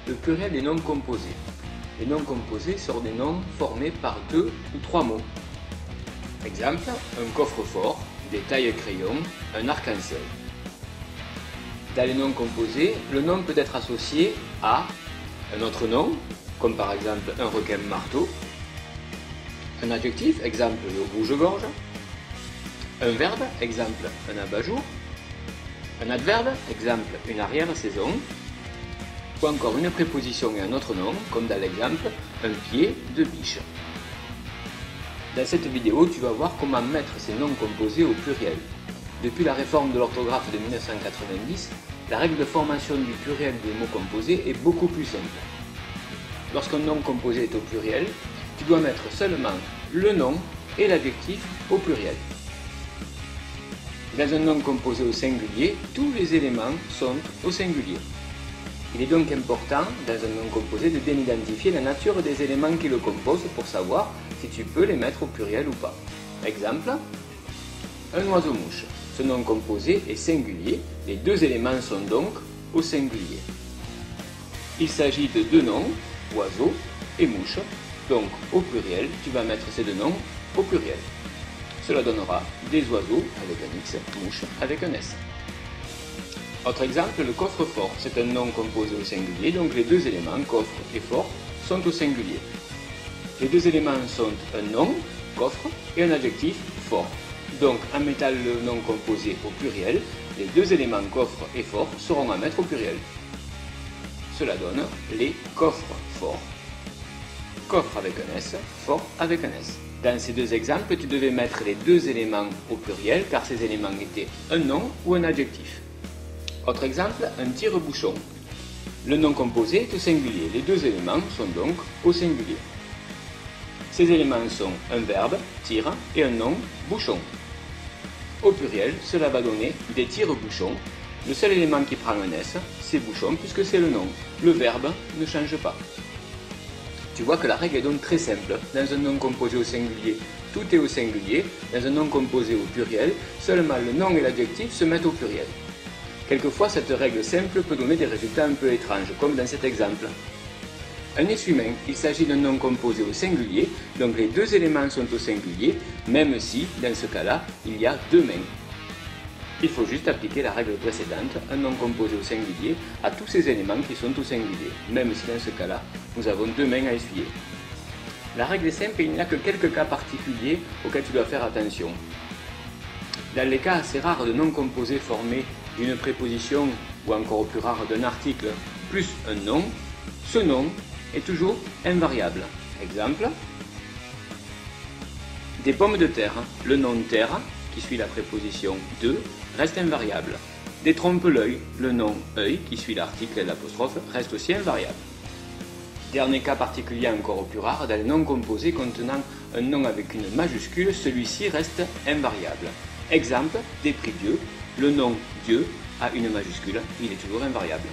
le pluriel des noms composés. Les noms composés sont des noms formés par 2 ou 3 mots. Exemple, un coffre-fort, des tailles-crayons, un arc-en-ciel. Dans les noms composés, le nom peut être associé à un autre nom, comme par exemple un requin-marteau, un adjectif, exemple le rouge-gorge, un verbe, exemple un abat-jour, un adverbe, exemple une arrière-saison, ou encore une préposition et un autre nom, comme dans l'exemple un pied de biche. Dans cette vidéo, tu vas voir comment mettre ces noms composés au pluriel. Depuis la réforme de l'orthographe de 1990, la règle de formation du pluriel des mots composés est beaucoup plus simple. Lorsqu'un nom composé est au pluriel, tu dois mettre seulement le nom et l'adjectif au pluriel. Dans un nom composé au singulier, tous les éléments sont au singulier. Il est donc important, dans un nom composé, de bien identifier la nature des éléments qui le composent pour savoir si tu peux les mettre au pluriel ou pas. Exemple, un oiseau-mouche. Ce nom composé est singulier, les deux éléments sont donc au singulier. Il s'agit de deux noms, oiseau et mouche, donc au pluriel, tu vas mettre ces deux noms au pluriel. Cela donnera des oiseaux avec un X, mouche avec un S. Autre exemple, le coffre-fort, c'est un nom composé au singulier, donc les deux éléments, coffre et fort, sont au singulier. Les deux éléments sont un nom, coffre, et un adjectif, fort. Donc, en mettant le nom composé au pluriel, les deux éléments coffre et fort seront à mettre au pluriel. Cela donne les coffres forts. Coffre avec un S, fort avec un S. Dans ces deux exemples, tu devais mettre les deux éléments au pluriel car ces éléments étaient un nom ou un adjectif. Autre exemple, un tire-bouchon. Le nom composé est au singulier, les deux éléments sont donc au singulier. Ces éléments sont un verbe, tire, et un nom, bouchon. Au pluriel, cela va donner des tire-bouchons. Le seul élément qui prend un S, c'est bouchon puisque c'est le nom. Le verbe ne change pas. Tu vois que la règle est donc très simple. Dans un nom composé au singulier, tout est au singulier. Dans un nom composé au pluriel, seulement le nom et l'adjectif se mettent au pluriel. Quelquefois, cette règle simple peut donner des résultats un peu étranges, comme dans cet exemple. Un essuie-main, il s'agit d'un nom composé au singulier, donc les deux éléments sont au singulier, même si, dans ce cas-là, il y a deux mains. Il faut juste appliquer la règle précédente, un nom composé au singulier, à tous ces éléments qui sont au singulier, même si dans ce cas-là, nous avons deux mains à essuyer. La règle est simple et il n'y a que quelques cas particuliers auxquels tu dois faire attention. Dans les cas assez rares de noms composés formés d'une préposition, ou encore au plus rare d'un article, plus un nom, ce nom est toujours invariable. Exemple, des pommes de terre, le nom terre, qui suit la préposition de, reste invariable. Des trompe-l'œil, le nom œil, qui suit l'article et l'apostrophe, reste aussi invariable. Dernier cas particulier encore au plus rare, dans les noms composés contenant un nom avec une majuscule, celui-ci reste invariable. Exemple, des prix Dieu, le nom Dieu a une majuscule, il est toujours invariable.